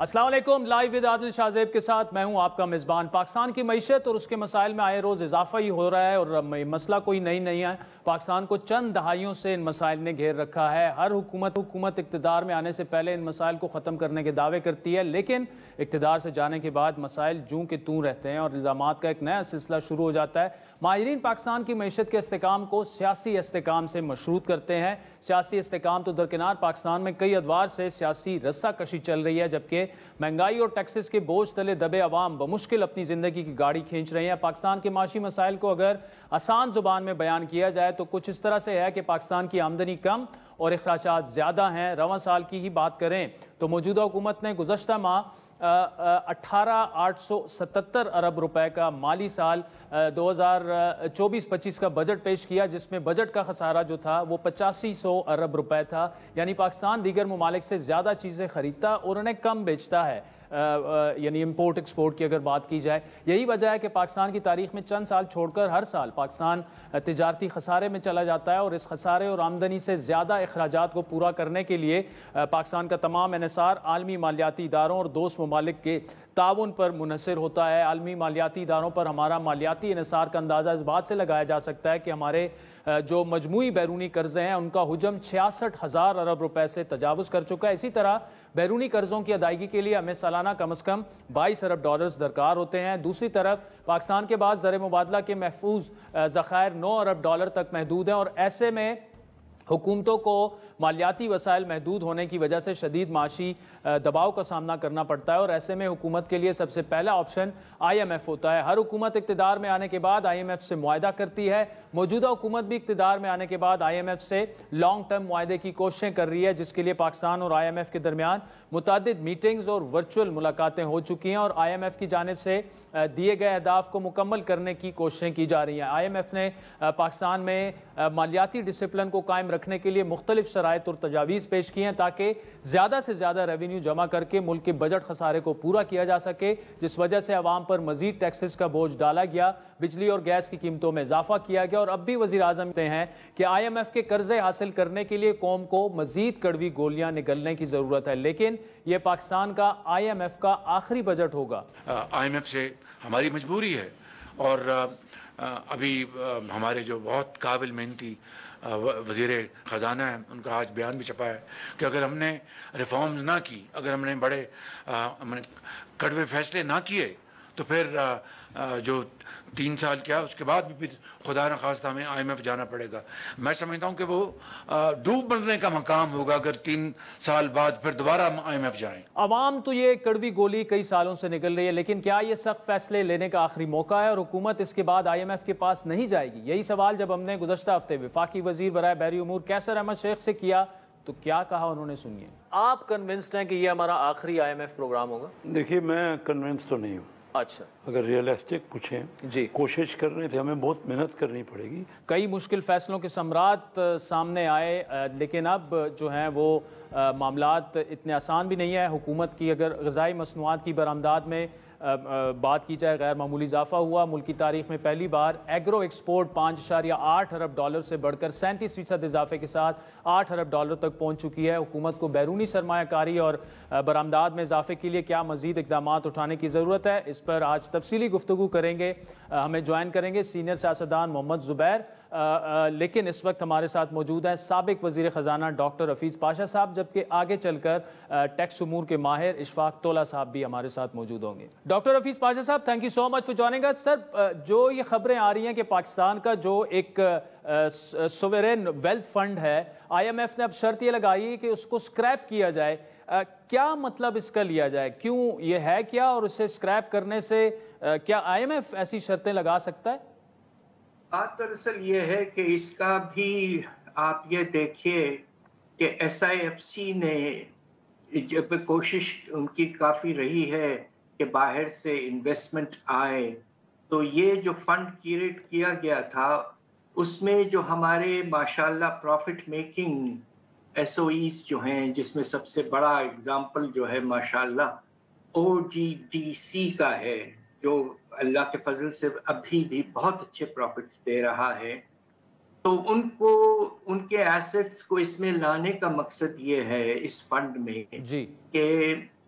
السلام علیکم، live with عادل شاہ کے ساتھ میں ہوں آپ کا میزبان۔ پاکستان کی معیشت اور اس کے مسائل میں آئے روز اضافہ ہی ہو رہا ہے، اور مسئلہ کوئی نہیں ہے۔ پاکستان کو چند دہائیوں سے ان مسائل نے گھیر رکھا ہے۔ ہر حکومت اقتدار میں آنے سے پہلے ان مسائل کو ختم کرنے کے دعوے کرتی ہے، لیکن اقتدار سے جانے کے بعد مسائل جوں کے توں رہتے ہیں اور الزامات کا ایک نیا سلسلہ شروع ہو جاتا ہے۔ ماہرین پاکستان کی معیشت کے استحکام کو سیاسی استحکام سے مشروط کرتے ہیں۔ سیاسی استحکام تو درکنار، پاکستان میں کئی ادوار سے سیاسی رسہ کشی چل رہی ہے، جبکہ مہنگائی اور ٹیکسز کے بوجھ تلے دبے عوام بمشکل اپنی زندگی کی گاڑی کھینچ رہے ہیں۔ پاکستان کے معاشی مسائل کو اگر آسان زبان میں بیان کیا جائے تو کچھ اس طرح سے ہے کہ پاکستان کی آمدنی کم اور اخراجات زیادہ ہیں۔ رواں سال کی ہی بات کریں تو موجودہ حکومت نے گزشتہ ماہ 18,877 ارب روپے کا مالی سال 2024-25 کا بجٹ پیش کیا، جس میں بجٹ کا خسارہ جو تھا وہ 8500 ارب روپے تھا۔ یعنی پاکستان دیگر ممالک سے زیادہ چیزیں خریدتا اور انہیں کم بیچتا ہے، یعنی امپورٹ ایکسپورٹ کی اگر بات کی جائے۔ یہی وجہ ہے کہ پاکستان کی تاریخ میں چند سال چھوڑ کر ہر سال پاکستان تجارتی خسارے میں چلا جاتا ہے، اور اس خسارے اور آمدنی سے زیادہ اخراجات کو پورا کرنے کے لیے پاکستان کا تمام انحصار عالمی مالیاتی اداروں اور دوست ممالک کے تعاون پر منحصر ہوتا ہے۔ عالمی مالیاتی اداروں پر ہمارا مالیاتی انحصار کا اندازہ اس بات سے لگایا جا سکتا ہے کہ ہمارے جو مجموعی بیرونی قرضے ہیں ان کا حجم 66,000 ارب روپے سے تجاوز کر چکا ہے۔ اسی طرح بیرونی قرضوں کی ادائیگی کے لیے ہمیں سالانہ کم از کم 22 ارب ڈالرز درکار ہوتے ہیں۔ دوسری طرف پاکستان کے بعد زر مبادلہ کے محفوظ ذخائر 9 ارب ڈالر تک محدود ہیں، اور ایسے میں حکومتوں کو مالیاتی وسائل محدود ہونے کی وجہ سے شدید معاشی دباؤ کا سامنا کرنا پڑتا ہے، اور ایسے میں حکومت کے لیے سب سے پہلا آپشن IMF ہوتا ہے۔ ہر حکومت اقتدار میں آنے کے بعد IMF سے معاہدہ کرتی ہے۔ موجودہ حکومت بھی اقتدار میں آنے کے بعد IMF سے لانگ ٹرم معاہدے کی کوششیں کر رہی ہے، جس کے لیے پاکستان اور IMF کے درمیان متعدد میٹنگز اور ورچوئل ملاقاتیں ہو چکی ہیں، اور IMF کی جانب سے دیے گئے اہداف کو مکمل کرنے کی کوششیں کی جا رہی ہیں۔ IMF نے پاکستان میں مالیاتی ڈسپلن کو قائم رکھنے کے لیے مختلف شرائط اور تجاویز پیش کی ہیں تاکہ زیادہ سے زیادہ ریونیو جمع کر کے ملک کے بجٹ خسارے کو پورا کیا جا سکے، جس وجہ سے عوام پر مزید ٹیکسز کا بوجھ ڈالا گیا، بجلی اور گیس کی قیمتوں میں اضافہ کیا گیا، اور اب بھی وزیر اعظم کہتے ہیں کہ IMF کے قرضے حاصل کرنے کے لیے قوم کو مزید کڑوی گولیاں نگلنے کی ضرورت ہے، لیکن یہ پاکستان کا IMF کا آخری بجٹ ہوگا۔ IMF سے ہماری مجبوری ہے، اور ابھی ہمارے جو بہت قابل محنتی وزیر خزانہ ہیں ان کا آج بیان بھی چھپا ہے کہ اگر ہم نے ریفارمز نہ کی، اگر ہم نے بڑے کڑوے فیصلے نہ کیے تو پھر جو 3 سال کیا اس کے بعد بھی پھر خدا نخواستہ ہمیں IMF جانا پڑے گا۔ میں سمجھتا ہوں کہ وہ ڈوب مرنے کا مقام ہوگا اگر 3 سال بعد پھر دوبارہ ہم IMF جائیں۔ عوام تو یہ کڑوی گولی کئی سالوں سے نکل رہی ہے، لیکن کیا یہ سخت فیصلے لینے کا آخری موقع ہے اور حکومت اس کے بعد IMF کے پاس نہیں جائے گی؟ یہی سوال جب ہم نے گزشتہ ہفتے وفاقی وزیر برائے بحری امور قیصر احمد شیخ سے کیا تو کیا کہا انہوں نے، سنیے۔ آپ کنونسڈ ہیں کہ یہ ہمارا آخری IMF پروگرام ہوگا؟ دیکھیے، میں کنونس تو نہیں ہوں۔ اچھا، اگر ریئلسٹک پوچھیں جی، کوشش کرنے سے ہمیں بہت محنت کرنی پڑے گی۔ کئی مشکل فیصلوں کے ثمرات سامنے آئے، لیکن اب جو ہیں وہ معاملات اتنے آسان بھی نہیں ہے۔ حکومت کی اگر غذائی مصنوعات کی برآمدات میں بات کی جائے، غیر معمولی اضافہ ہوا۔ ملک کی تاریخ میں پہلی بار ایگرو ایکسپورٹ 5.8 ارب ڈالر سے بڑھ کر 37% اضافے کے ساتھ 8 ارب ڈالر تک پہنچ چکی ہے۔ حکومت کو بیرونی سرمایہ کاری اور برآمدات میں اضافے کے لیے کیا مزید اقدامات اٹھانے کی ضرورت ہے، اس پر آج تفصیلی گفتگو کریں گے۔ ہمیں جوائن کریں گے سینئر سیاستدان محمد زبیر، لیکن اس وقت ہمارے ساتھ موجود ہیں سابق وزیر خزانہ ڈاکٹر حفیظ پاشا صاحب، جبکہ آگے چل کر ٹیکس امور کے ماہر اشفاق تولا صاحب بھی ہمارے ساتھ موجود ہوں گے۔ ڈاکٹر حفیظ پاشا صاحب، thank you so much for joining us. Sir, جو یہ خبریں آ رہی ہیں کہ پاکستان کا جو ایک سوورین ویلتھ فنڈ ہے، IMF نے اب شرط یہ لگائی کہ اس کو سکریپ کیا جائے، کیا مطلب اس کا لیا جائے؟ کیوں یہ ہے کیا، اور اسے سکریپ کرنے سے کیا IMF ایسی شرطیں لگا سکتا ہے؟ بات دراصل یہ ہے کہ اس کا بھی آپ یہ دیکھیے کہ SIFC نے جب کوشش ان کی کافی رہی ہے کہ باہر سے انویسٹمنٹ آئے، تو یہ جو فنڈ کریٹ کیا گیا تھا اس میں جو ہمارے ماشاءاللہ پروفٹ میکنگ SOEs جو ہیں، جس میں سب سے بڑا اگزامپل جو ہے ماشاءاللہ OGDC کا ہے، جو اللہ کے فضل سے ابھی بھی بہت اچھے پروفٹس دے رہا ہے، تو ان کو ان کے ایسٹس کو اس میں لانے کا مقصد یہ ہے اس فنڈ میں جی، کہ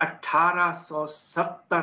1870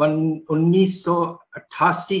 1988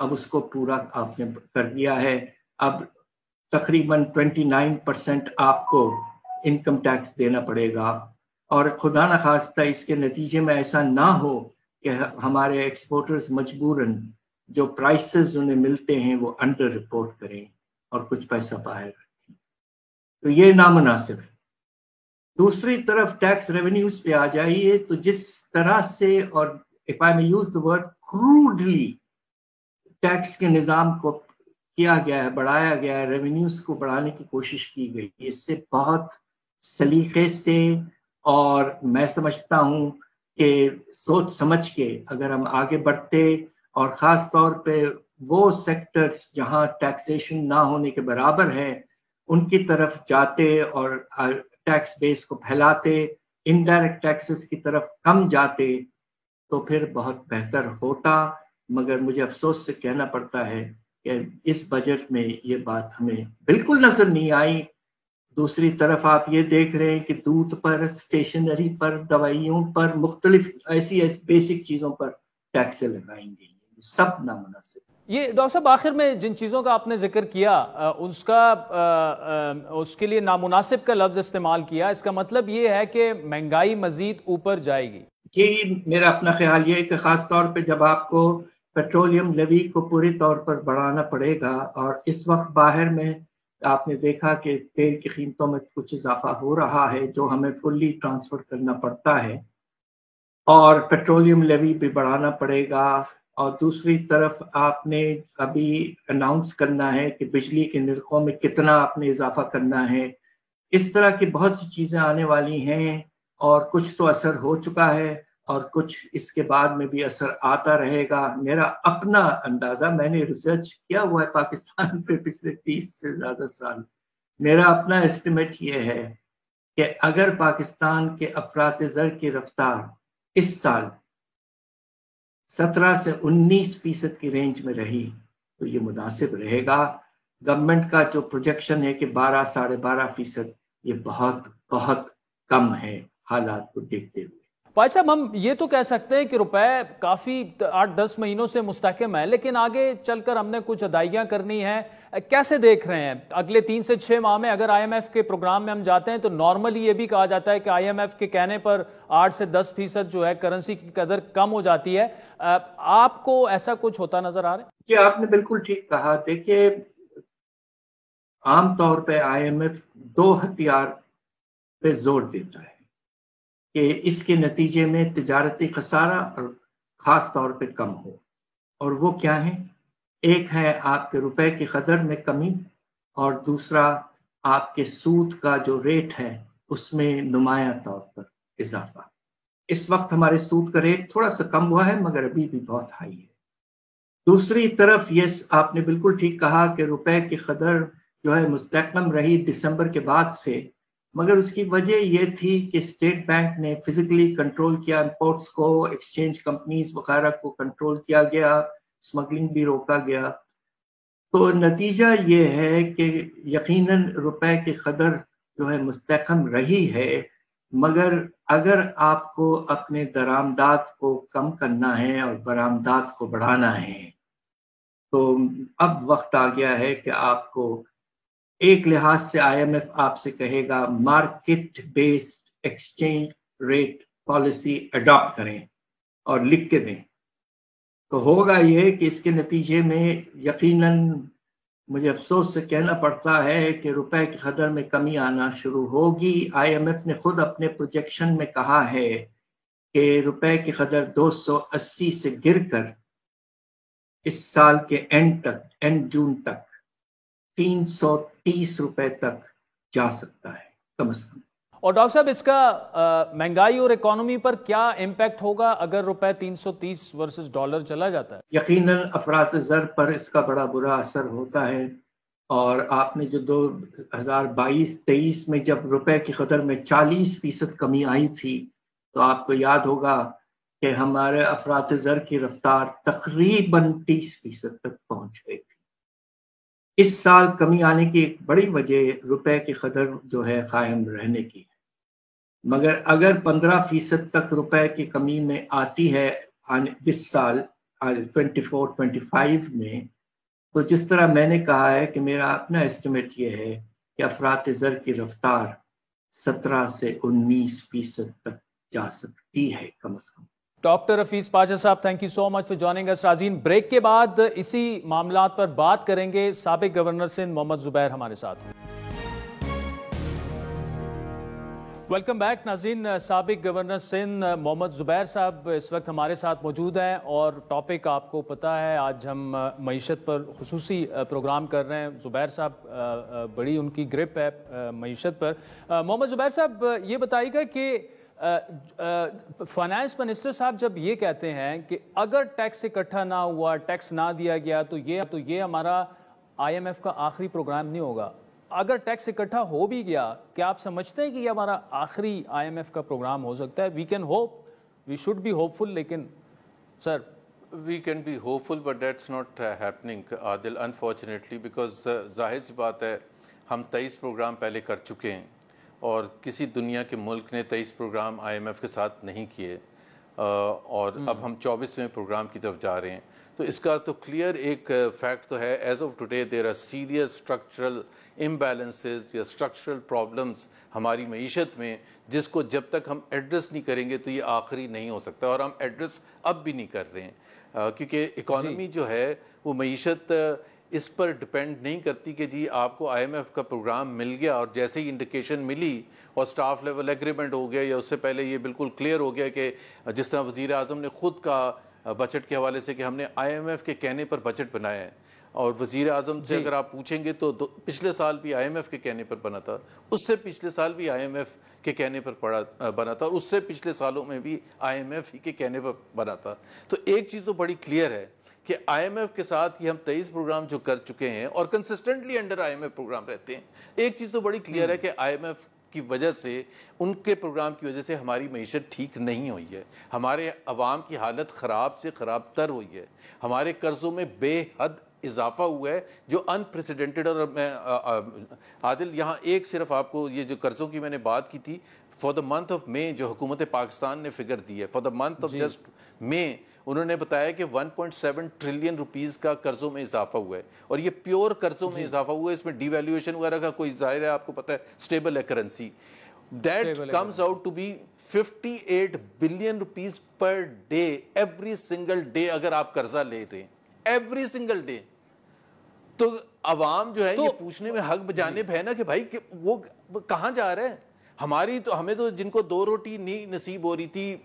اب اس کو پورا آپ نے کر دیا ہے. اب تقریباً 29% آپ کو انکم ٹیکس دینا پڑے گا, اور خدا نخواستہ اس کے نتیجے میں ایسا نہ ہو کہ ہمارے ایکسپورٹرز مجبوراً جو پرائسز انہیں ملتے ہیں وہ انڈر رپورٹ کریں اور کچھ پیسہ باہر رکھیں. تو یہ نامناسب ہے. دوسری طرف ٹیکس ریونیوز پہ آ جائیے تو جس طرح سے, اور if I may use the word crudely, tax کے نظام کو کیا گیا ہے, بڑھایا گیا ہے, ریونیوز کو بڑھانے کی کوشش کی گئی. اس سے بہت سلیقے سے اور میں سمجھتا ہوں کہ سوچ سمجھ کے اگر ہم آگے بڑھتے, اور خاص طور پہ وہ سیکٹرز جہاں ٹیکسیشن نہ ہونے کے برابر ہے ان کی طرف جاتے اور ٹیکس بیس کو پھیلاتے, انڈائریکٹ ٹیکسز کی طرف کم جاتے, تو پھر بہت بہتر ہوتا. مگر مجھے افسوس سے کہنا پڑتا ہے کہ اس بجٹ میں یہ بات ہمیں بالکل نظر نہیں آئی. دوسری طرف آپ یہ دیکھ رہے ہیں کہ دودھ پر, اسٹیشنری پر, دوائیوں پر, مختلف ایسی بیسک چیزوں پر ٹیکسیں لگائیں گی. سب نامناسب. یہ ڈاکٹر صاحب آخر میں جن چیزوں کا آپ نے ذکر کیا اس کے لیے نامناسب کا لفظ استعمال کیا, اس کا مطلب یہ ہے کہ مہنگائی مزید اوپر جائے گی؟ یہ میرا اپنا خیال یہ ہے کہ خاص طور پہ جب آپ کو پیٹرولیم لیوی کو پوری طور پر بڑھانا پڑے گا, اور اس وقت باہر میں آپ نے دیکھا کہ تیل کی قیمتوں میں کچھ اضافہ ہو رہا ہے جو ہمیں فلی ٹرانسفر کرنا پڑتا ہے, اور پیٹرولیم لیوی بھی بڑھانا پڑے گا. اور دوسری طرف آپ نے ابھی اناؤنس کرنا ہے کہ بجلی کے نرخوں میں کتنا آپ نے اضافہ کرنا ہے. اس طرح کی بہت سی چیزیں آنے والی ہیں, اور کچھ تو اثر ہو چکا ہے اور کچھ اس کے بعد میں بھی اثر آتا رہے گا. میرا اپنا اندازہ, میں نے ریسرچ کیا ہوا ہے پاکستان پہ پچھلے 30 سے زیادہ سال, میرا اپنا ایسٹیمیٹ یہ ہے کہ اگر پاکستان کے افراط زر کی رفتار اس سال 17 سے 19% کی رینج میں رہی تو یہ مناسب رہے گا. گورنمنٹ کا جو پروجیکشن ہے کہ 12-12.5%, یہ بہت بہت کم ہے حالات کو دیکھتے ہوئے. بھائی صاحب ہم یہ تو کہہ سکتے ہیں کہ روپے کافی 8-10 مہینوں سے مستحکم ہے, لیکن آگے چل کر ہم نے کچھ ادائیگیاں کرنی ہیں. کیسے دیکھ رہے ہیں اگلے 3 سے 6 ماہ میں؟ اگر IMF کے پروگرام میں ہم جاتے ہیں تو نارملی یہ بھی کہا جاتا ہے کہ IMF کے کہنے پر 8 سے 10% جو ہے کرنسی کی قدر کم ہو جاتی ہے. آپ کو ایسا کچھ ہوتا نظر آ رہا ہے؟ کہ آپ نے بالکل ٹھیک کہا. دیکھیے عام طور پہ IMF 2 ہتھیار پہ زور دیتا ہے کہ اس کے نتیجے میں تجارتی خسارہ اور خاص طور پہ کم ہو. اور وہ کیا ہے؟ ایک ہے آپ کے روپے کی قدر میں کمی, اور دوسرا آپ کے سود کا جو ریٹ ہے اس میں نمایاں طور پر اضافہ. اس وقت ہمارے سود کا ریٹ تھوڑا سا کم ہوا ہے مگر ابھی بھی بہت ہائی ہے. دوسری طرف یس آپ نے بالکل ٹھیک کہا کہ روپے کی قدر جو ہے مستحکم رہی دسمبر کے بعد سے, مگر اس کی وجہ یہ تھی کہ اسٹیٹ بینک نے فزیکلی کنٹرول کیا امپورٹس کو, ایکسچینج کمپنیز وغیرہ کو کنٹرول کیا گیا, اسمگلنگ بھی روکا گیا. تو نتیجہ یہ ہے کہ یقیناً روپے کی قدر جو ہے مستحکم رہی ہے, مگر اگر آپ کو اپنے درآمدات کو کم کرنا ہے اور برآمدات کو بڑھانا ہے تو اب وقت آ گیا ہے کہ آپ کو ایک لحاظ سے IMF آپ سے کہے گا market based exchange rate policy adapt کریں اور لکھ کے دیں. تو ہوگا یہ کہ اس کے نتیجے میں یقیناً مجھے افسوس سے کہنا پڑتا ہے کہ روپے کی قدر میں کمی آنا شروع ہوگی. IMF نے خود اپنے پروجیکشن میں کہا ہے کہ روپے کی قدر 280 سے گر کر اس سال کے اینڈ جون تک 330 روپے تک جا سکتا ہے کم از کم. اور ڈاکٹر صاحب اس کا مہنگائی اور اکانومی پر کیا امپیکٹ ہوگا اگر روپے 330 ورسز ڈالر چلا جاتا ہے؟ یقیناً افراط زر پر اس کا بڑا برا اثر ہوتا ہے. اور آپ نے جو 2022-23 میں جب روپے کی قدر میں 40% کمی آئی تھی تو آپ کو یاد ہوگا کہ ہمارے افراط زر کی رفتار تقریباً 30% تک پہنچ گئی تھی. اس سال کمی آنے کی ایک بڑی وجہ روپے کی قدر جو ہے قائم رہنے کی ہے, مگر اگر 15% تک روپے کی کمی میں آتی ہے اس سال 24-25 میں. تو جس طرح میں نے کہا ہے کہ میرا اپنا ایسٹیمیٹ یہ ہے کہ افراط زر کی رفتار 17 سے 19% تک جا سکتی ہے کم از کم. ڈاکٹر حفیظ پاشا صاحب، thank you so much for joining us. ناظرین، بریک کے بعد اسی معاملات پر بات کریں گے. سابق گورنر سندھ محمد زبیر ہمارے ساتھ. ویلکم بیک ناظرین. سابق گورنر سندھ محمد زبیر صاحب اس وقت ہمارے ساتھ موجود ہیں، اور ٹاپک آپ کو پتہ ہے، آج ہم معیشت پر خصوصی پروگرام کر رہے ہیں. زبیر صاحب بڑی ان کی گرپ ہے معیشت پر. محمد زبیر صاحب، یہ بتائیے گا کہ فائنانس منسٹر صاحب جب یہ کہتے ہیں کہ اگر ٹیکس اکٹھا نہ ہوا، ٹیکس نہ دیا گیا، تو یہ ہمارا IMF کا آخری پروگرام نہیں ہوگا. اگر ٹیکس اکٹھا ہو بھی گیا، کیا آپ سمجھتے ہیں کہ یہ ہمارا آخری IMF کا پروگرام ہو سکتا ہے؟ We can hope, we should be hopeful. لیکن sir, We can be hopeful, but that's not happening, Adil, unfortunately, because ظاہر سی بات ہے ہم 23 پروگرام پہلے کر چکے ہیں، اور کسی دنیا کے ملک نے 23 پروگرام IMF کے ساتھ نہیں کیے، اور اب ہم 24ویں پروگرام کی طرف جا رہے ہیں. تو اس کا تو کلیئر ایک فیکٹ تو ہے، as of today there are serious structural imbalances یا اسٹرکچرل پرابلمس ہماری معیشت میں، جس کو جب تک ہم ایڈریس نہیں کریں گے تو یہ آخری نہیں ہو سکتا، اور ہم ایڈریس اب بھی نہیں کر رہے ہیں. کیونکہ اکانومی جو ہے وہ معیشت اس پر ڈپینڈ نہیں کرتی کہ جی آپ کو IMF کا پروگرام مل گیا اور جیسے ہی انڈیکیشن ملی اور سٹاف لیول ایگریمنٹ ہو گیا، یا اس سے پہلے یہ بالکل کلیئر ہو گیا کہ جس طرح وزیر اعظم نے خود کہا بجٹ کے حوالے سے کہ ہم نے IMF کے کہنے پر بجٹ بنایا ہے. اور وزیر اعظم سے اگر آپ پوچھیں گے تو پچھلے سال بھی IMF کے کہنے پر بنا تھا، اس سے پچھلے سال بھی IMF کے کہنے پر بنا تھا، اور اس سے پچھلے سالوں میں بھی IMF ہی کے کہنے پر بنا تھا. تو ایک چیز تو بڑی کلیئر ہے کہ IMF کے ساتھ یہ ہم 23 پروگرام جو کر چکے ہیں اور کنسسٹنٹلی انڈر IMF پروگرام رہتے ہیں. ایک چیز تو بڑی کلیئر ہے کہ IMF کی وجہ سے، ان کے پروگرام کی وجہ سے ہماری معیشت ٹھیک نہیں ہوئی ہے، ہمارے عوام کی حالت خراب سے خراب تر ہوئی ہے، ہمارے قرضوں میں بے حد اضافہ ہوا ہے جو انپریسیڈنٹڈ. اور میں عادل یہاں ایک صرف آپ کو یہ جو قرضوں کی میں نے بات کی تھی، for the month of May جو حکومت پاکستان نے فگر دی ہے، for the month of just May انہوں نے بتایا کہ 1.7 ٹریلین روپیز کا قرضوں میں اضافہ ہوا ہے، اور یہ پیور قرضوں میں اضافہ ہوا ہے، اس میں ڈی ویلیویشن وغیرہ کا کوئی ظاہر ہے، آپ کو پتہ ہے اسٹیبل ہے currency. That comes out to be 58 billion rupees per day, every single day اگر آپ قرضہ لے رہے ہیں، every single day. تو عوام جو ہے یہ پوچھنے میں حق بجانب ہے نا کہ بھائی وہ کہاں جا رہے ہیں. ہمیں تو جن کو 2 روٹی نہیں نصیب ہو رہی تھی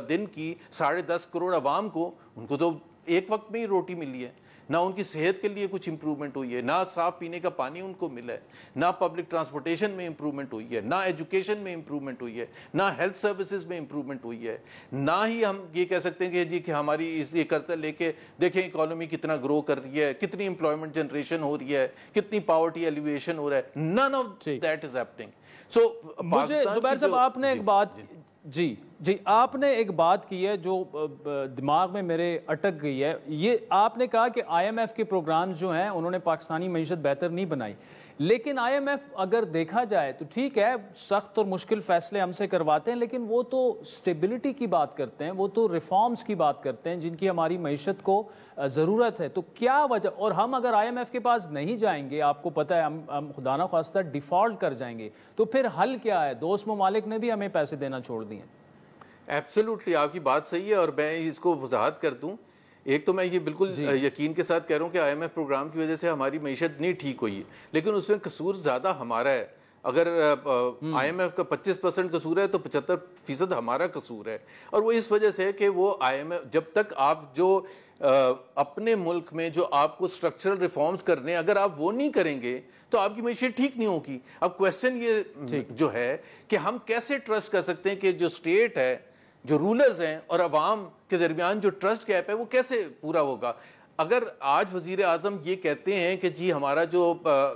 دن کی 10.5 کروڑ عوام کو، ان کو تو ایک وقت میں ہی روٹی ملی ہے. نہ ان کی صحت کے لیے کچھ امپرومنٹ ہوئی ہے، نہ صاف پینے کا پانی ان کو ملا ہے، نہ پبلک ٹرانسپورٹیشن میں امپرومنٹ ہوئی ہے، نہ ایجوکیشن میں امپرومنٹ ہوئی ہے، نہ ہیلتھ سروسز میں امپرومنٹ ہوئی ہے. نہ ہی ہم یہ کہہ سکتے ہیں کہ جی کہ ہماری اس لیے قرضہ لے کے دیکھیں اکانومی کتنا گرو کر رہی ہے، کتنی امپلائمنٹ جنریشن ہو رہی ہے، کتنی پاورٹی ایلیویشن ہو رہا ہے. None of that is happening. So Zubair صاحب، آپ نے ایک بات جی آپ نے ایک بات کی ہے جو دماغ میں میرے اٹک گئی ہے. یہ آپ نے کہا کہ IMF کے پروگرام جو ہیں انہوں نے پاکستانی معیشت بہتر نہیں بنائی، لیکن IMF اگر دیکھا جائے تو ٹھیک ہے سخت اور مشکل فیصلے ہم سے کرواتے ہیں، لیکن وہ تو سٹیبلٹی کی بات کرتے ہیں، وہ تو ریفارمز کی بات کرتے ہیں جن کی ہماری معیشت کو ضرورت ہے. تو کیا وجہ، اور ہم اگر IMF کے پاس نہیں جائیں گے، آپ کو پتہ ہے ہم خدا نہ خواستہ ڈیفالٹ کر جائیں گے، تو پھر حل کیا ہے؟ دوست ممالک نے بھی ہمیں پیسے دینا چھوڑ دیے. ایبسلیوٹلی آپ کی بات صحیح ہے، اور میں اس کو وضاحت کر دوں. ایک تو میں یہ بالکل یقین کے ساتھ کہہ رہا ہوں کہ IMF پروگرام کی وجہ سے ہماری معیشت نہیں ٹھیک ہوئی، لیکن اس میں قصور زیادہ ہمارا ہے. اگر IMF کا 25% قصور ہے تو 75% ہمارا قصور ہے. اور وہ اس وجہ سے کہ وہ IMF جب تک آپ جو اپنے ملک میں جو آپ کو سٹرکچرل ریفارمز کرنے، اگر آپ وہ نہیں کریں گے تو آپ کی معیشت ٹھیک نہیں ہوگی. اب کویسچن یہ جو ہے کہ ہم کیسے ٹرسٹ کر سکتے ہیں کہ جو اسٹیٹ ہے، جو رولرز ہیں اور عوام کے درمیان جو ٹرسٹ گیپ ہے وہ کیسے پورا ہوگا؟ اگر آج وزیر اعظم یہ کہتے ہیں کہ جی ہمارا جو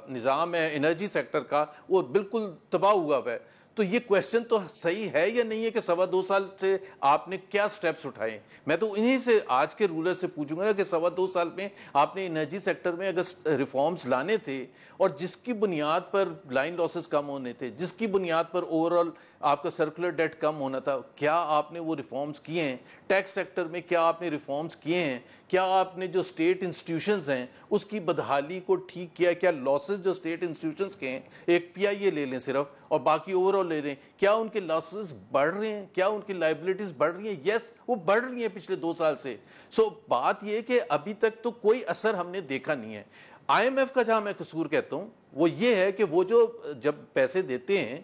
نظام ہے انرجی سیکٹر کا وہ بالکل تباہ ہوا ہے، تو یہ کویسچن تو صحیح ہے یا نہیں ہے کہ 2.25 سال سے آپ نے کیا سٹیپس اٹھائے؟ میں تو انہی سے آج کے رولر سے پوچھوں گا کہ 2.25 سال میں آپ نے انرجی سیکٹر میں اگر ریفارمز لانے تھے، اور جس کی بنیاد پر لائن لاسز کم ہونے تھے، جس کی بنیاد پر اوور آل آپ کا سرکولر ڈیٹ کم ہونا تھا. کیا آپ نے وہ ریفارمز کیے ہیں؟ ٹیکس سیکٹر میں کیا آپ نے ریفارمز کیے ہیں؟ کیا آپ نے جو اسٹیٹ انسٹیٹیوشنز ہیں اس کی بدحالی کو ٹھیک کیا؟ کیا لاسز جو اسٹیٹ انسٹیٹیوشنز کے ہیں, ایک پی آئی اے لے لیں صرف اور باقی اوور آل لے لیں, کیا ان کے لاسز بڑھ رہے ہیں؟ کیا ان کی لائبلٹیز بڑھ رہی ہیں؟ یس, وہ بڑھ رہی ہیں پچھلے 2 سال سے. سو بات یہ کہ ابھی تک تو کوئی اثر ہم نے دیکھا نہیں ہے. آئی ایم ایف کا جہاں میں قصور کہتا ہوں وہ یہ ہے کہ وہ جو جب پیسے دیتے ہیں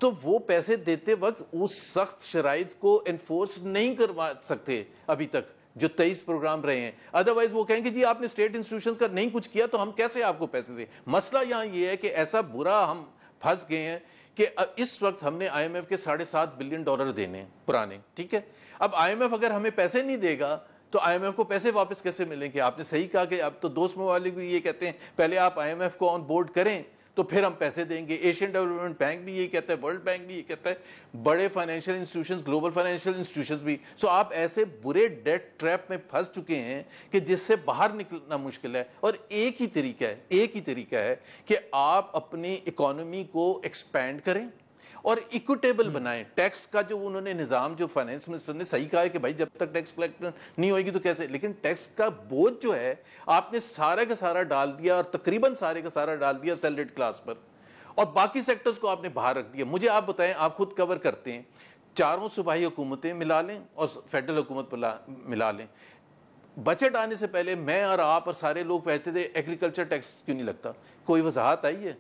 تو وہ پیسے دیتے وقت اس سخت شرائط کو انفورس نہیں کروا سکتے ابھی تک جو 23 پروگرام رہے ہیں. ادروائز وہ کہیں گے جی آپ نے اسٹیٹ انسٹیٹیوشنز کا نہیں کچھ کیا تو ہم کیسے آپ کو پیسے دیں. مسئلہ یہاں یہ ہے کہ ایسا برا ہم پھنس گئے ہیں کہ اس وقت ہم نے آئی ایم ایف کے $7.5 بلین دینے پرانے. ٹھیک ہے, اب آئی ایم ایف اگر ہمیں پیسے نہیں دے گا تو آئی ایم ایف کو پیسے واپس کیسے ملیں گے؟ آپ نے صحیح کہا کہ اب تو دوست ممالک بھی یہ کہتے ہیں پہلے آپ آئی ایم ایف کو آن بورڈ کریں تو پھر ہم پیسے دیں گے. ایشین ڈیولپمنٹ بینک بھی یہ کہتا ہے, ورلڈ بینک بھی یہ کہتا ہے, بڑے financial institutions, global financial institutions بھی. سو آپ ایسے برے ڈیٹ ٹریپ میں پھنس چکے ہیں کہ جس سے باہر نکلنا مشکل ہے. اور ایک ہی طریقہ ہے کہ آپ اپنی اکانومی کو ایکسپینڈ کریں اور ایکوٹیبل بنائیں. ٹیکس کا جو انہوں نے نظام, جو فائنینس منسٹر نے صحیح کہا ہے کہ بھائی جب تک ٹیکس کلیکٹ نہیں ہوئے گی تو کیسے, لیکن ٹیکس کا بوجھ جو ہے آپ نے سارا کا سارا ڈال دیا, اور تقریباً سارے کا سارا ڈال دیا سیلریڈ کلاس پر, اور باقی سیکٹرز کو آپ نے باہر رکھ دیا. مجھے آپ بتائیں, آپ خود کور کرتے ہیں, 4 صوبائی حکومتیں ملا لیں اور فیڈرل حکومت ملا لیں. بجٹ آنے سے پہلے میں اور آپ اور سارے لوگ کہتے تھے ایگریکلچر ٹیکس کیوں نہیں لگتا. کوئی وضاحت آئی ہے؟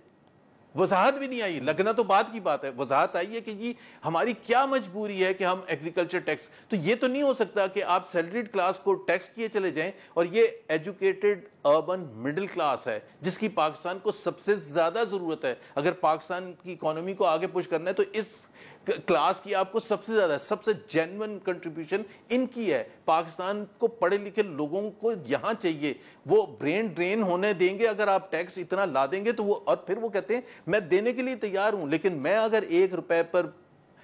وضاحت بھی نہیں آئی. لگنا تو بات کی بات ہے, وضاحت آئی ہے کہ جی ہماری کیا مجبوری ہے کہ ہم ایگریکلچر ٹیکس. تو یہ تو نہیں ہو سکتا کہ آپ سیلریڈ کلاس کو ٹیکس کیے چلے جائیں, اور یہ ایجوکیٹڈ اربن مڈل کلاس ہے جس کی پاکستان کو سب سے زیادہ ضرورت ہے. اگر پاکستان کی اکانومی کو آگے پش کرنا ہے تو اس کلاس کی آپ کو سب سے زیادہ, سب سے جینوئن کنٹریبیوشن ان کی ہے. پاکستان کو پڑھے لکھے لوگوں کو یہاں چاہیے, وہ برین ڈرین ہونے دیں گے اگر آپ ٹیکس اتنا لا دیں گے تو وہ, اور پھر وہ کہتے ہیں میں دینے کے لیے تیار ہوں, لیکن میں اگر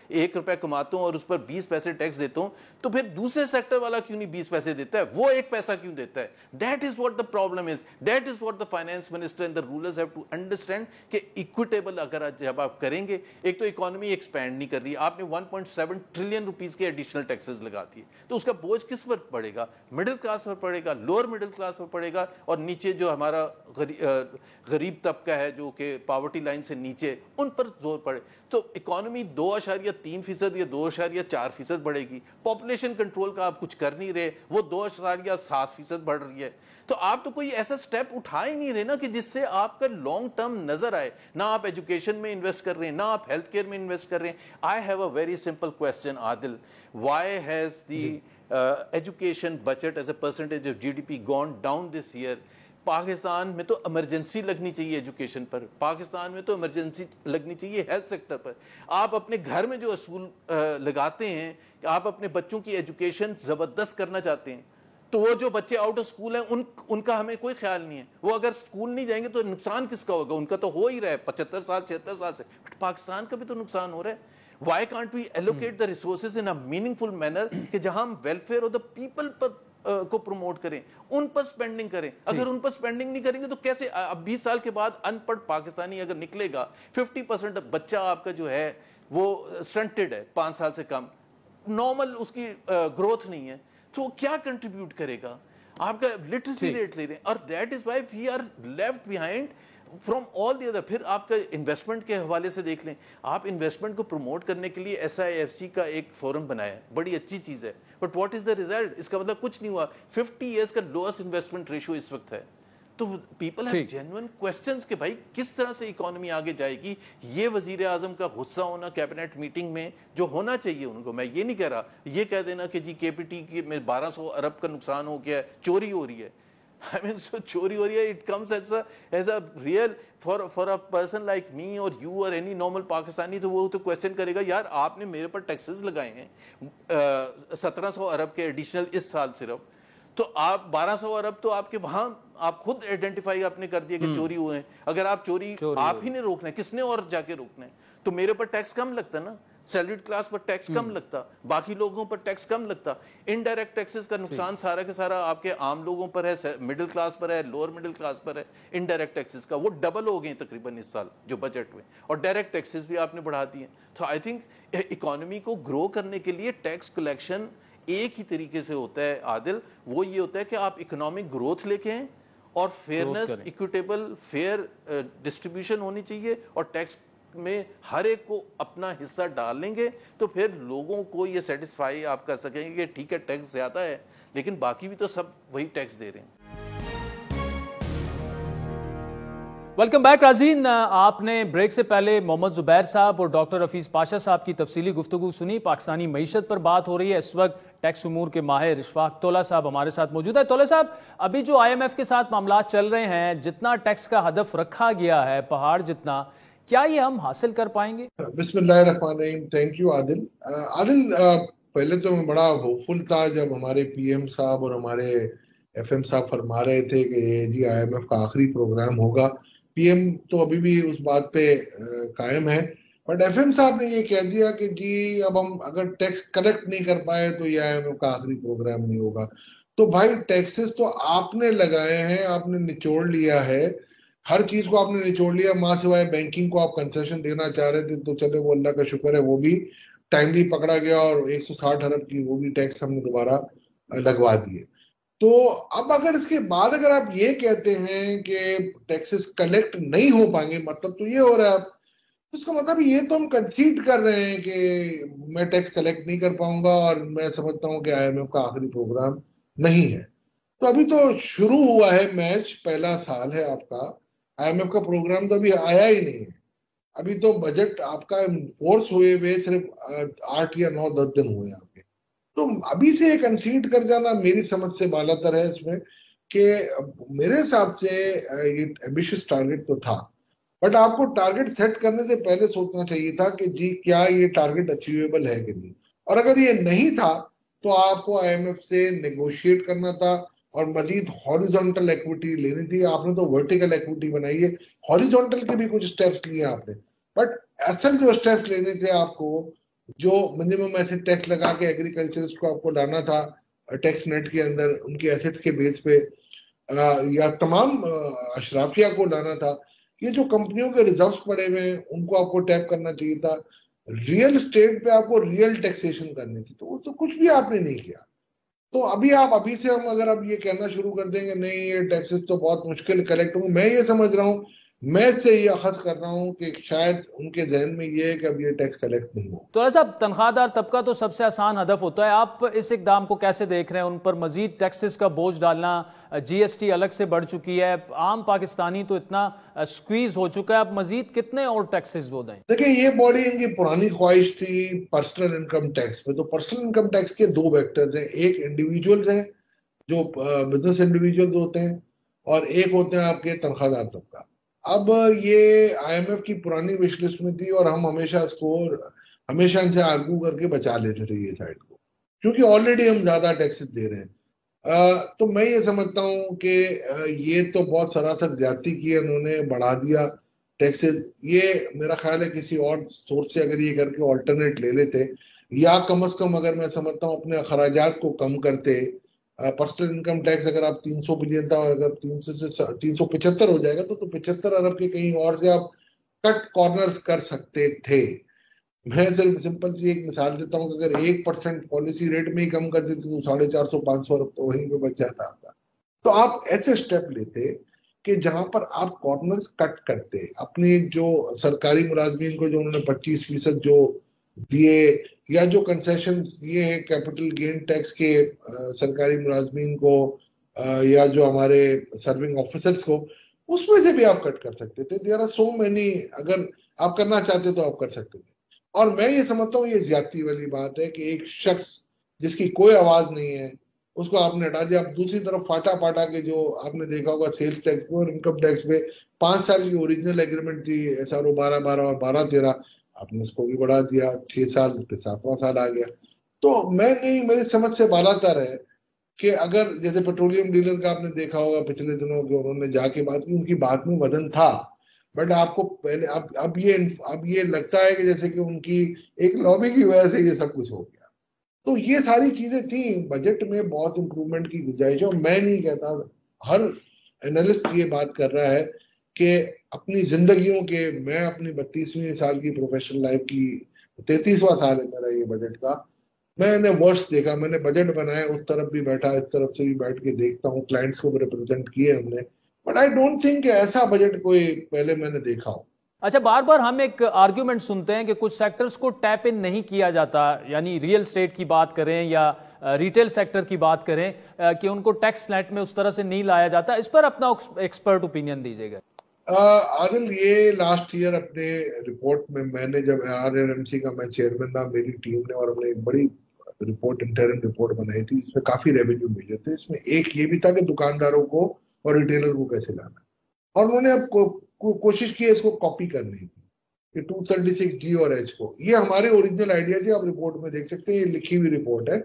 $1 کماتا ہوں اور اس پر 20 پیسے ٹیکس دیتا ہوں تو پھر دوسرے سیکٹر والا کیوں نہیں 20 پیسے دیتا ہے, وہ 1 پیسہ کیوں دیتا ہے. That is what the problem is, that is what the finance minister and the rulers have to understand کہ ایکویٹیبل اگر جب آپ کریں گے, ایک تو اکانومی ایکسپینڈ نہیں کر رہی, آپ نے 1.7 ٹریلین روپیز کے ایڈیشنل ٹیکسز لگا دیے, تو اس کا بوجھ کس پر پڑے گا؟ مڈل کلاس پر پڑے گا, لوور مڈل کلاس پر پڑے گا, اور نیچے جو ہمارا غریب طبقہ ہے جو کہ پاورٹی لائن سے نیچے, ان پر زور پڑے. تو اکانومی 2.3% یا 2.4% بڑھے گی. پاپولیشن کنٹرول کا آپ کچھ کر نہیں رہے, وہ 2.7% بڑھ رہی ہے. تو آپ تو کوئی ایسا سٹیپ اٹھا ہی نہیں رہے نا کہ جس سے آپ کا لانگ ٹرم نظر آئے. نہ آپ ایجوکیشن میں انویسٹ کر رہے ہیں, نہ آپ ہیلتھ کیئر میں انویسٹ کر رہے ہیں. I have a very simple question Adil, why has the education budget as a percentage of GDP gone down this year? Pakistan میں تو ایمرجنسی لگنی چاہیے ایجوکیشن پر, پاکستان میں تو ایمرجنسی لگنی چاہیے ہیلتھ سیکٹر پر. آپ اپنے گھر میں جو اصول لگاتے ہیں کہ آپ اپنے بچوں کی ایجوکیشن زبردست کرنا چاہتے ہیں, تو وہ جو بچے آؤٹ آف اسکول ہیں ان کا ہمیں کوئی خیال نہیں ہے. وہ اگر اسکول نہیں جائیں گے تو نقصان کس کا ہوگا؟ ان کا تو ہو ہی رہا ہے 75 سال 76 سال سے, بٹ پاکستان کا بھی تو نقصان ہو رہا ہے. Why can't we allocate the resources in a meaningful manner کہ جہاں ہم ویلفیئر آف دا پیپل پر کو پروموٹ کریں, ان پر سپینڈنگ کریں. اگر ان پر سپینڈنگ نہیں کریں گے تو کیسے؟ اب 20 سال کے بعد ان پڑھ پاکستانی اگر نکلے گا, 50% بچہ آپ کا جو ہے وہ سٹنٹڈ ہے, 5 سال سے کم, نارمل اس کی گروتھ نہیں ہے, تو وہ کیا کنٹریبیوٹ کرے گا؟ آپ کا لٹریسی ریٹ لے رہے ہیں, اور that is why we are left behind from all the other. پھر آپ کا انویسٹمنٹ کے حوالے سے دیکھ لیں, آپ انویسٹمنٹ کو پروموٹ کرنے کے لیے SIFC کا ایک فورم بنایا, بڑی اچھی چیز ہے, but what is the result? اس کا مطلب کچھ نہیں ہوا. 50 ایئرس کا لوئسٹ انویسٹمنٹ ریشو اس وقت ہے. تو پیپل ہیو جینوئن کوسچنس کہ بھائی کس طرح سے اکانومی آگے جائے گی. یہ وزیر اعظم کا غصہ ہونا کیبنٹ میٹنگ میں جو ہونا چاہیے ان کو, میں یہ نہیں کہہ رہا یہ کہہ دینا کہ جی KPT میں 1200 ارب کا نقصان ہو گیا ہے, چوری ہو رہی ہے. I mean, so چوری ہو رہی ہے. It comes as a real for a person like me or you or any normal Pakistani, تو وہ تو کوشچن کرے گا یار آپ نے میرے پر ٹیکسز لگائے ہیں 1700 ارب کے ایڈیشنل اس سال صرف, تو آپ 1200 ارب تو آپ کے وہاں آپ خود آئیڈینٹیفائی آپ نے کر دیا کہ چوری ہوئے ہیں. اگر آپ چوری آپ ہی نے روکنا ہے, کس نے اور جا کے روکنا ہے؟ تو میرے پر ٹیکس کم لگتا ہے نا. سیلریڈ کلاس پر ٹیکس کم لگتا, باقی لوگوں پر ٹیکس کم لگتا. انڈائریکٹ ٹیکسز کا نقصان سارا کا سارا آپ کے عام لوگوں پر ہے, مڈل کلاس پر ہے, لوور مڈل کلاس پر ہے. انڈائریکٹ ٹیکسز کا وہ ڈبل ہو گئے تقریباً اس سال جو بجٹ میں, اور ڈائریکٹ ٹیکسز بھی آپ نے بڑھا دیے. تو آئی تھنک اکانومی کو گرو کرنے کے لیے ٹیکس کلیکشن ایک ہی طریقے سے ہوتا ہے عادل, وہ یہ ہوتا ہے کہ آپ اکنامک گروتھ لے کے آئیں اور فیئرنس, اکویٹیبل فیئر ڈسٹریبیوشن ہونی چاہیے, اور ٹیکس میں ہر ایک کو اپنا حصہ ڈال لیں گے تو پھر لوگوں کو یہ سیٹسفائی آپ کر سکیں گے کہ ٹھیک ہے ٹیکس زیادہ ہے لیکن باقی بھی تو سب وہی ٹیکس دے رہے ہیں. ویلکم بیک ناظرین, آپ نے بریک سے پہلے محمد زبیر صاحب اور ڈاکٹر حفیظ پاشا صاحب کی تفصیلی گفتگو سنی. پاکستانی معیشت پر بات ہو رہی ہے. اس وقت ٹیکس امور کے ماہر اشفاق طلحہ صاحب ہمارے ساتھ موجود ہے. طلحہ صاحب, ابھی جو IMF کے ساتھ معاملات چل رہے ہیں, جتنا ٹیکس کا ہدف رکھا گیا ہے پہاڑ جتنا, کیا یہ ہم حاصل کر پائیں گے؟ بسم اللہ الرحمن الرحیم. تھینک یو عادل. عادل, پہلے تو میں بڑا ہوپفل تھا جب ہمارے PM صاحب اور ہمارے FM صاحب فرما رہے تھے کہ جی IMF کا آخری پروگرام ہوگا. PM تو ابھی بھی اس بات پہ قائم ہے, بٹ FM صاحب نے یہ کہہ دیا کہ جی اب ہم اگر ٹیکس کلیکٹ نہیں کر پائے تو یہ IMF کا آخری پروگرام نہیں ہوگا. تو بھائی ٹیکسز تو آپ نے لگائے ہیں, آپ نے نچوڑ لیا ہے, ہر چیز کو آپ نے نچوڑ لیا, ماں سوائے بینکنگ کو آپ کنسیشن دینا چاہ رہے تھے تو چلے وہ اللہ کا شکر ہے وہ بھی ٹائملی پکڑا گیا اور 160 ارب کی وہ بھی ٹیکس ہم نے دوبارہ لگوا دیے. تو اب اگر اس کے بعد اگر آپ یہ کہتے ہیں کہ ٹیکسز کلیکٹ نہیں ہو پائیں گے, مطلب تو یہ ہو رہا ہے, اس کا مطلب یہ تو ہم کنسیڈ کر رہے ہیں کہ میں ٹیکس کلیکٹ نہیں کر پاؤں گا اور میں سمجھتا ہوں کہ IMF کا آخری پروگرام نہیں ہے. تو ابھی تو شروع ہوا ہے میچ, پہلا سال ہے آپ کا, IMF کا پروگرام تو ابھی آیا ہی نہیں ہے. ابھی تو بجٹ آپ کا فورس ہوئے ہوئے صرف 8 یا 9-10 دن ہوئے آپ کے. تو ابھی سے یہ کنسیڈ کر جانا میری سمجھ سے بالا تر ہے اس میں, کہ میرے حساب سے یہ ایمبیشس ٹارگٹ تو تھا, بٹ آپ کو ٹارگٹ سیٹ کرنے سے پہلے سوچنا چاہیے تھا کہ جی کیا یہ ٹارگٹ اچیویبل ہے کہ نہیں, اور اگر یہ نہیں تھا تو آپ کو IMF سے نیگوشیٹ کرنا تھا اور مزید ہاریزونٹل ایکویٹی لینی تھی. آپ نے تو ورٹیکل ایکویٹی بنائی ہے, ہاریزونٹل کے بھی کچھ اسٹیپس لیے آپ نے, بٹ اصل جو اسٹیپس لینے تھے آپ کو, جو منیمم ایسٹ ٹیکس لگا کے ایگریکلچرس کو آپ کو لانا تھا ٹیکس نیٹ کے اندر ان کے ایسٹس کے بیس پہ, یا تمام اشرافیہ کو لانا تھا. یہ جو کمپنیوں کے ریزروس پڑے ہوئے ہیں ان کو آپ کو ٹیپ کرنا چاہیے تھا. ریئل اسٹیٹ پہ آپ کو ریئل ٹیکسیشن کرنی تھی, تو وہ تو کچھ بھی آپ نے نہیں کیا. تو ابھی سے ہم اگر اب یہ کہنا شروع کر دیں گے نہیں یہ ٹیکسز تو بہت مشکل کلیکٹ ہوں, میں یہ سمجھ رہا ہوں, میں سے یہ اخذ کر رہا ہوں کہ شاید ان کے ذہن میں یہ ہے کہ اب یہ ٹیکس کلیکٹ نہیں ہو. تو صاحب, تنخواہ دار طبقہ تو سب سے آسان ہدف ہوتا ہے, آپ اس اقدام کو کیسے دیکھ رہے ہیں؟ ان پر مزید ٹیکسز کا بوجھ ڈالنا, GST الگ سے بڑھ چکی ہے, عام پاکستانی تو اتنا سکویز ہو چکا ہے, اب مزید کتنے اور ٹیکسز وہ دیں؟ دیکھیں یہ باڈی ان کی پرانی خواہش تھی پرسنل انکم ٹیکس پہ. تو پرسنل انکم ٹیکس کے 2 ویکٹرز ہیں, ایک انڈیویجولز ہیں جو بزنس انڈیویجولز ہوتے ہیں, اور ایک ہوتے ہیں آپ کے تنخواہ دار طبقہ. اب یہ IMF کی پرانی وش لسٹ میں تھی اور ہم ہمیشہ ان سے آرگو کر کے بچا لیتے تھے یہ سائڈ کو, کیونکہ آلریڈی ہم زیادہ ٹیکسز دے رہے ہیں. تو میں یہ سمجھتا ہوں کہ یہ تو بہت سراسر زیادتی کی ہے انہوں نے, بڑھا دیا ٹیکسز. یہ میرا خیال ہے کسی اور سورس سے اگر یہ کر کے آلٹرنیٹ لے لیتے, یا کم از کم اگر میں سمجھتا ہوں اپنے اخراجات کو کم کرتے. پرسنل انکم ٹیکس اگر آپ 300 بلین تھا اور اگر 300 سے 375 ہو جائے گا تو 75 ارب کے کہیں اور سے آپ کٹ کارنر کر سکتے تھے. میں صرف سمپل سی ایک مثال دیتا ہوں کہ اگر 1% پالیسی ریٹ میں ہی کم کر دیتے تو 450-500 ارب تو وہیں پہ بچ جاتا آپ کا. تو آپ ایسے سٹیپ لیتے کہ جہاں پر آپ کارنرز کٹ کرتے, اپنی جو سرکاری ملازمین کو جو انہوں نے 25% جو دیے, یا جو کنسیشن یہ ہے کیپٹل گین ٹیکس کے سرکاری ملازمین کو, یا جو ہمارے سرونگ آفیسرز کو, اس میں سے بھی آپ کٹ کر سکتے تھے. دیر آر سو مینی, اگر آپ کرنا چاہتے تو آپ کر سکتے تھے. اور میں یہ سمجھتا ہوں یہ زیادتی والی بات ہے کہ ایک شخص جس کی کوئی آواز نہیں ہے اس کو آپ نے ہٹا دیا. آپ دوسری طرف پاٹا کے جو آپ نے دیکھا ہوگا سیلز ٹیکس پہ اور انکم ٹیکس پہ 5 سال کی اوریجنل ایگریمنٹ تھی, SRO 12 اور 12-13, آپ نے اس کو بھی بڑھا دیا 6 سال, پھر 7واں سال آ گیا. تو میری سمجھ سے بالا تر ہے کہ اگر جیسے پیٹرولیم ڈیلر کا آپ نے دیکھا ہوگا پچھلے دنوں کے انہوں نے جا کے بات کی, ان کی بات میں وزن تھا, بٹ آپ کو پہلے اب یہ لگتا ہے کہ جیسے کہ ان کی ایک لابی کی وجہ سے یہ سب کچھ ہو گیا. تو یہ ساری چیزیں تھیں. بجٹ میں بہت امپرومنٹ کی گنجائش ہے, اور میں نہیں کہتا, ہر اینالسٹ یہ بات کر رہا ہے کہ اپنی زندگیوں کے, میں اپنی 32ویں سال کی پروفیشنل لائف کی 33واں سال ہے میرا یہ بجٹ کا, میں نے ورس دیکھا, میں نے بجٹ بنایا, اس طرف بھی بیٹھا, اس طرف سے بھی بیٹھ کے دیکھتا ہوں, کلائنٹس کو ریپرزینٹ کیے ہم نے, بٹ آئی ڈونٹ تھنک کہ ایسا بجٹ کوئی پہلے میں نے دیکھا ہو. اچھا, بار بار ہم ایک آرگیومنٹ سنتے ہیں کہ کچھ سیکٹرز کو ٹیپ ان نہیں کیا جاتا, یعنی ریئل اسٹیٹ کی بات کریں یا ریٹیل سیکٹر کی بات کریں, کہ ان کو ٹیکس نیٹ میں اس طرح سے نہیں لایا جاتا. اس پر اپنا ایکسپرٹ اوپینین دیجیے گا. عادل, یہ لاسٹ ایئر اپنے رپورٹ میں نے جب RRMC کا میں چیئرمین تھا, میری ٹیم نے, اور ہم نے ایک بڑی رپورٹ, انٹرم رپورٹ بنائی تھی, اس میں کافی ریونیو میجر تھے. اس میں ایک یہ بھی تھا کہ دکانداروں کو اور ریٹیلر کو کیسے لانا, اور انہوں نے اب کوشش کی ہے اس کو کاپی کرنے کی, کہ 236G اور H کو. یہ ہمارے اوریجنل آئیڈیا تھے, آپ رپورٹ میں دیکھ سکتے ہیں, یہ لکھی ہوئی رپورٹ ہے.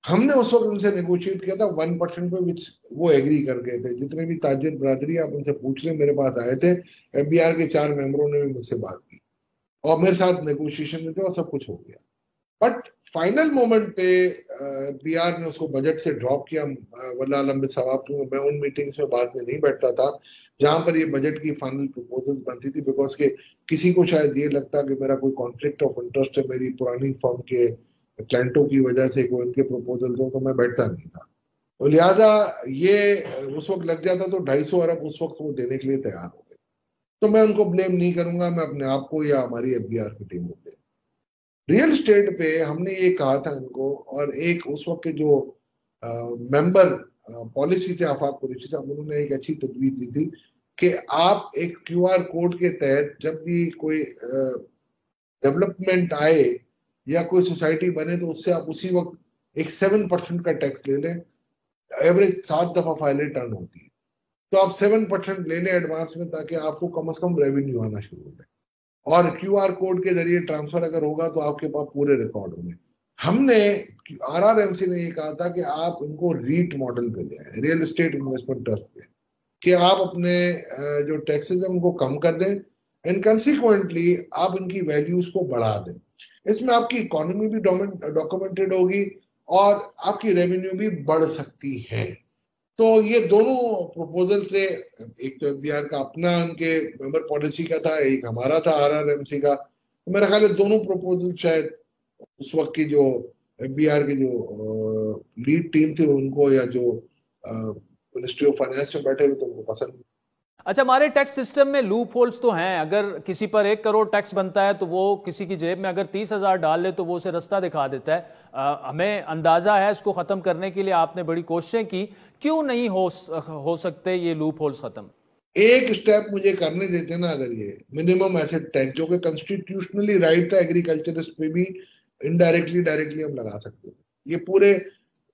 ہم نے اس وقت ان سے نیگوشیٹ کیا تھا 1% پہ, وچ وہ ایگری کر گئے تھے. جتنے بھی تاجر برادری آپ ان سے پوچھ لیں, میرے پاس آئے تھے, FBR کے 4 ممبروں نے بھی مجھ سے بات کی اور میرے ساتھ نیگوشیشن میں تھے, اور سب کچھ ہو گیا. بٹ فائنل مومنٹ پہ FBR نے اس کو بجٹ سے ڈراپ کیا. واللہ لمبے ثواب, میں ان میٹنگز میں بعد میں نہیں بیٹھتا تھا جہاں پر یہ بجٹ کی فائنل پروپوزل بنتی تھی, بیکاز کہ کسی کو شاید یہ لگتا کہ میرا کوئی کانفلکٹ آف انٹرسٹ ہے میری پرانی فرم کے کلائنٹوں کی وجہ سے, کوئی ان کے پروپوزل ہوں, تو میں بیٹھتا نہیں تھا. تو لہٰذا یہ اس وقت لگ جاتا تو 250 ارب اس وقت وہ دینے کے لیے تیار ہو گئے. تو میں ان کو بلیم نہیں کروں گا, میں اپنے آپ کو یا ہماری FBR کی ٹیم کو بلیم. ریئل اسٹیٹ پہ ہم نے یہ کہا تھا ان کو, اور ایک اس وقت کے جو ممبر پالیسی تھے آفاق قریشی صاحب, انہوں نے ایک اچھی تجویز دی تھی کہ آپ ایک QR کوڈ کے تحت جب بھی کوئی ڈیولپمنٹ آئے یا کوئی سوسائٹی بنے, تو اس سے آپ اسی وقت ایک 7% کا ٹیکس لے لیں. ایوریج 7 دفعہ فائلیں ٹرن ہوتی ہے, تو آپ 7% لے لیں ایڈوانس میں, تاکہ آپ کو کم از کم ریونیو آنا شروع ہو جائے. اور QR کوڈ کے ذریعے ٹرانسفر اگر ہوگا تو آپ کے پاس پورے ریکارڈ ہوں گے. ہم نے RRMC نے یہ کہا تھا کہ آپ ان کو ریٹ ماڈل پہ لے آئیں, ریئل اسٹیٹ انویسٹمنٹ ٹرسٹ پہ, کہ آپ اپنے جو ٹیکسز ہیں ان کو کم کر دیں, اینڈ کنسیکوئنٹلی آپ ان کی ویلیوز کو بڑھا دیں. اس میں آپ کی اکانومی بھی ڈاکومنٹڈ ہوگی اور آپ کی ریونیو بھی بڑھ سکتی ہے. تو یہ دونوں پروپوزل تھے, ایک تو FBR کا اپنا ان کے ممبر پالیسی کا تھا, ایک ہمارا تھا RRMC کا. میرا خیال ہے دونوں پروپوزل شاید اس وقت کی جو FBR کے جو لیڈ ٹیم تھی ان کو, یا جو منسٹری آف فائنانس میں بیٹھے ہوئے, تو ان کو پسند. اچھا, ہمارے ٹیکس سسٹم میں لوپ ہولز تو ہیں. اگر کسی پر 1 کروڑ ٹیکس بنتا ہے تو وہ کسی کی جیب میں اگر 30,000 ڈال لے تو وہ اسے رستہ دکھا دیتا ہے. ہمیں اندازہ ہے اس کو ختم کرنے کے لیے آپ نے بڑی کوششیں کی, کیوں نہیں ہو سکتے یہ لوپ ہولز ختم؟ ایک سٹیپ مجھے کرنے دیتے نا, اگر یہ منیمم ایسٹ ٹیکس جو کہ کنسٹیٹیوشنلی رائٹ تھا ایگریکلچرسٹ پہ بھی انڈائریکٹلی ڈائریکٹلی ہم لگا سکتے ہیں. یہ پورے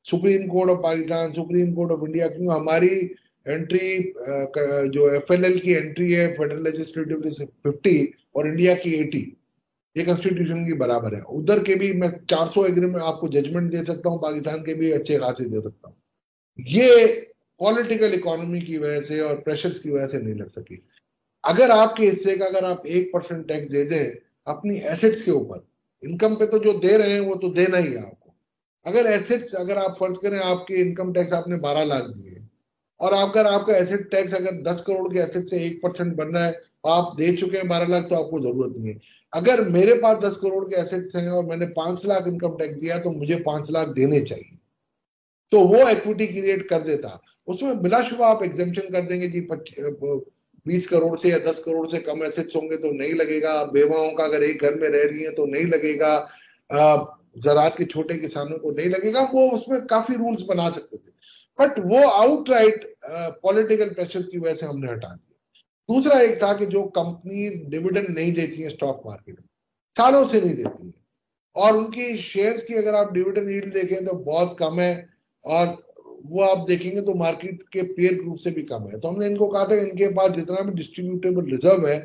supreme court of Pakistan, supreme court of India, کیوں ہماری انٹری جو FLL کی انٹری ہے فیڈرل لیجسلیٹو 50 اور انڈیا کی 80, یہ کنسٹیٹیوشن کی برابر ہے. ادھر کے بھی میں 400 ایگریمنٹ آپ کو ججمنٹ دے سکتا ہوں, پاکستان کے بھی اچھے خاصے دے سکتا ہوں. یہ پولیٹیکل اکانومی کی وجہ سے اور پریشرز کی وجہ سے نہیں لگ سکی. اگر آپ کے حصے کا اگر آپ 1% ٹیکس دے دیں اپنی ایسٹس کے اوپر, انکم پہ تو جو دے رہے ہیں وہ تو دینا ہی ہے آپ کو. اگر ایسٹس, اگر آپ فرض کریں آپ کے انکم ٹیکس آپ نے 12 لاکھ دیے, اور اگر آپ کا ایسٹ ٹیکس اگر 10 کروڑ کے ایسٹ سے 1% بننا ہے, آپ دے چکے ہیں 12 لاکھ, تو آپ کو ضرورت نہیں ہے. اگر میرے پاس 10 کروڑ کے ایسٹس ہیں اور میں نے 5 لاکھ انکم ٹیکس دیا, تو مجھے 5 لاکھ دینے چاہیے. تو وہ ایکویٹی کریٹ کر دیتا. اس میں بلا شبہ آپ ایگزمپشن کر دیں گے, جی 20 کروڑ سے یا 10 کروڑ سے کم ایسٹس ہوں گے تو نہیں لگے گا, بیواؤں کا اگر ایک گھر میں رہ رہی ہیں تو نہیں لگے گا, زراعت کے چھوٹے کسانوں کو نہیں لگے گا. وہ اس میں کافی رولز بنا سکتے تھے, بٹ وہ آؤٹ رائٹ پولیٹیکل پریشر کی وجہ سے ہم نے ہٹا دیا. دوسرا ایک تھا کہ جو کمپنی ڈیویڈنڈ نہیں دیتی ہیں اسٹاک مارکیٹ میں, سالوں سے نہیں دیتی ہیں, اور ان کی شیئرز کی اگر آپ ڈیویڈنڈ ییلڈ دیکھیں تو بہت کم ہے, اور وہ آپ دیکھیں گے تو مارکیٹ کے پیئر گروپ سے بھی کم ہے. تو ہم نے ان کو کہا تھا کہ ان کے پاس جتنا بھی ڈسٹریبیوٹیبل ریزرو ہے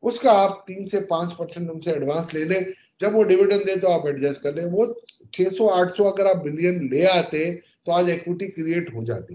اس کا آپ 3 سے 5% ان سے ایڈوانس لے لیں, جب وہ ڈیویڈنڈ دے تو آپ ایڈجسٹ کر لیں. وہ 600-800 اگر آپ بلین لے آتے تو آج ایکوٹی کریٹ ہو جاتی.